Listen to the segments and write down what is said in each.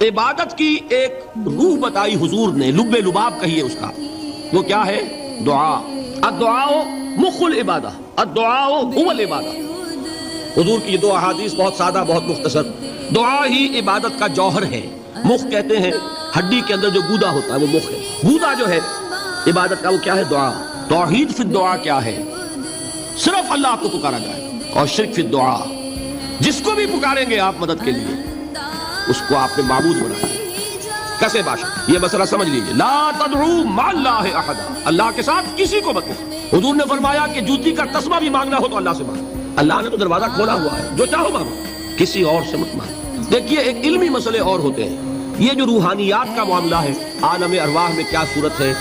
عبادت کی ایک روح بتائی حضور نے، لب لباب کہیے اس کا، وہ کیا ہے؟ دعا۔ الدعاء مخ العبادہ، الدعاء هو العبادہ۔ حضور کی یہ دو احادیث بہت سادہ، بہت مختصر۔ دعا ہی عبادت کا جوہر ہے۔ مخ کہتے ہیں ہڈی کے اندر جو گودا ہوتا ہے وہ مخ ہے، گودا جو ہے عبادت کا وہ کیا ہے؟ دعا۔ توحید فی الدعا کیا ہے؟ صرف اللہ کو پکارا جائے، اور شرک فی الدعا، جس کو بھی پکاریں گے آپ مدد کے لیے اس کو آپ نے معبود بنایا۔ کیسے باشا یہ مسئلہ سمجھ لیجئے، لا تدعو مع اللہ احد، اللہ کے ساتھ کسی کو مت پکارو۔ حضور نے فرمایا کہ جوتی کا تسمہ بھی مانگنا ہو تو اللہ سے مانگو، اللہ نے تو دروازہ کھولا ہوا ہے، جو چاہو مانگو، کسی اور سے مت مانگو۔ دیکھیے ایک علمی مسئلے اور ہوتے ہیں، یہ جو روحانیات کا معاملہ ہے، عالم ارواح میں کیا صورت ہے،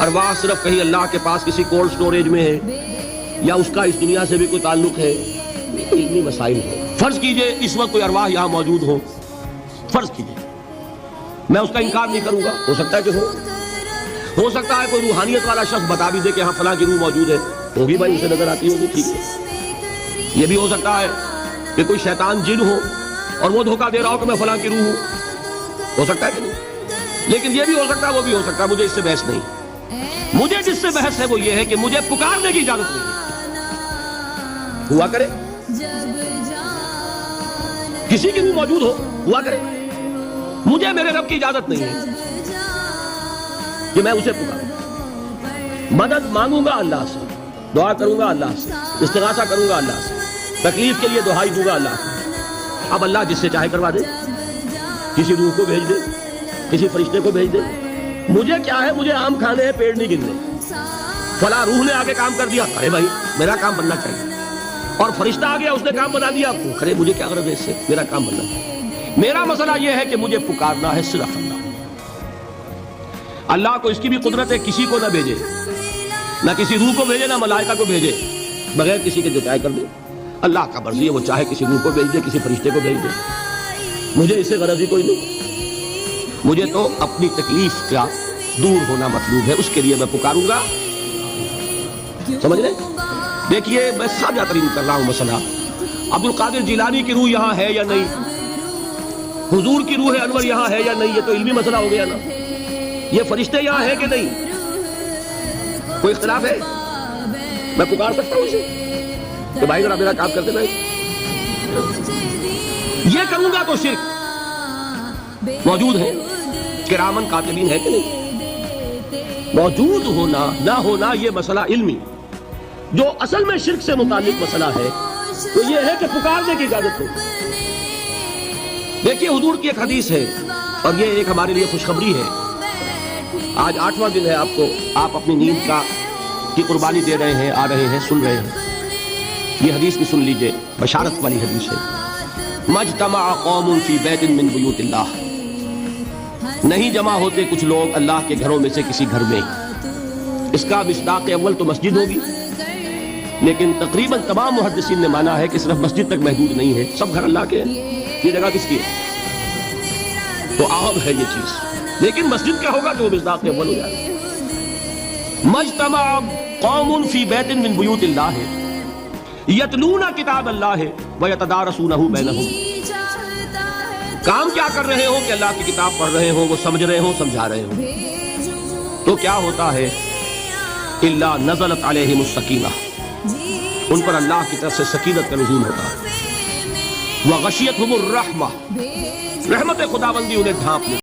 ارواح صرف کہیں اللہ کے پاس کسی کولڈ سٹوریج میں ہے یا اس کا اس دنیا سے بھی کوئی تعلق ہے، یہ علمی مسائل ہے۔ فرض کیجئے اس وقت کوئی ارواح یہاں موجود ہو، فرض کیجئے، میں اس کا انکار نہیں کروں گا، ہو سکتا ہے کہ ہو سکتا ہے کوئی روحانیت والا شخص بتا بھی دے کہ ہاں فلاں کی روح موجود ہے، ہوگی بھائی، اسے نظر آتی ہوگی، ٹھیک ہے۔ یہ بھی ہو سکتا ہے کہ کوئی شیطان جن ہو اور وہ دھوکہ دے رہا ہو کہ میں فلاں کی روح ہوں، ہو سکتا ہے کہ نہیں؟ لیکن یہ بھی ہو سکتا ہے، وہ بھی ہو سکتا ہے، مجھے اس سے بحث نہیں۔ مجھے جس سے بحث ہے وہ یہ ہے کہ مجھے پکارنے کی اجازت نہیں ہے، ہوا کرے کسی کی بھی موجود ہوا کرے، مجھے میرے رب کی اجازت نہیں ہے کہ میں اسے پکاروں۔ مدد مانگوں گا اللہ سے، دعا کروں گا اللہ سے، استغاثہ کروں گا اللہ سے، تکلیف کے لیے دہائی دوں گا اللہ سے۔ اب اللہ جس سے چاہے کروا دے، کسی روح کو بھیج دے، کسی فرشتے کو بھیج دے، مجھے کیا ہے؟ مجھے آم کھانے ہیں، پیڑ نہیں گرنے۔ فلاں روح نے آگے کام کر دیا، ارے بھائی میرا کام بننا چاہیے، اور فرشتہ آ گیا اس نے کام بنا دیا، ارے مجھے کیا غرض ہے اس سے، میرا کام بننا چاہیے۔ میرا مسئلہ یہ ہے کہ مجھے پکارنا ہے صرف اللہ۔ اللہ کو اس کی بھی قدرت ہے کسی کو نہ بھیجے، نہ کسی روح کو بھیجے، نہ ملائکہ کو بھیجے، بغیر کسی کے جو چاہے کر دے۔ اللہ کا مرضی ہے، وہ چاہے کسی روح کو بھیج دے، کسی فرشتے کو بھیج دے، مجھے اس سے غرض ہی کوئی نہیں۔ مجھے تو اپنی تکلیف کا دور ہونا مطلوب ہے، اس کے لیے میں پکاروں گا۔ سمجھ رہے؟ دیکھیے میں سادہ ترین کر رہا ہوں مسئلہ، عبد القادر جیلانی کی روح یہاں ہے یا نہیں، حضور کی روح انور یہاں ہے یا نہیں، یہ تو علمی مسئلہ ہو گیا نا۔ یہ فرشتے یہاں ہے کہ نہیں، کوئی اختلاف ہے؟ میں پکار سکتا ہوں اسے کہ بھائی ذرا میرا کام کرتے بھائی، یہ کروں گا تو شرک۔ موجود ہے کرامن کاتبین ہے کہ نہیں؟ موجود ہونا نہ ہونا یہ مسئلہ علمی، جو اصل میں شرک سے متعلق مسئلہ ہے تو یہ ہے کہ پکارنے کی اجازت نہیں۔ دیکھیے حضور کی ایک حدیث ہے، اور یہ ایک ہمارے لیے خوشخبری ہے۔ آج 8واں دن ہے، آپ اپنی نیند کی قربانی دے رہے ہیں، آ رہے ہیں، سن رہے ہیں۔ یہ حدیث بھی سن لیجئے، بشارت والی حدیث ہے۔ مجتمع قوم فی بیت من بیوت اللہ، نہیں جمع ہوتے کچھ لوگ اللہ کے گھروں میں سے کسی گھر میں۔ اس کا مصداق اول تو مسجد ہوگی، لیکن تقریباً تمام محدثین نے مانا ہے کہ صرف مسجد تک محدود نہیں ہے، سب گھر اللہ کے ہیں، یہ جگہ کس کی ہے؟ تو عام ہے یہ چیز، لیکن مسجد کیا ہوگا تو وہ مصداق اول ہو جائے گا۔ مجتمع قوم فی بیت من بیوت اللہ یتلون کتاب اللہ ویتدارسونہ بینہم، کام کیا کر رہے ہوں کہ اللہ کی کتاب پڑھ رہے ہوں، وہ سمجھ رہے ہوں، سمجھا رہے ہوں، تو کیا ہوتا ہے؟ الا نزلت علیہم السکینہ، ان پر اللہ کی طرف سے سکینت کا نزول ہوتا ہے۔ وغشیتہم الرحمہ، رحمت خداوندی انہیں ڈھانپ لی۔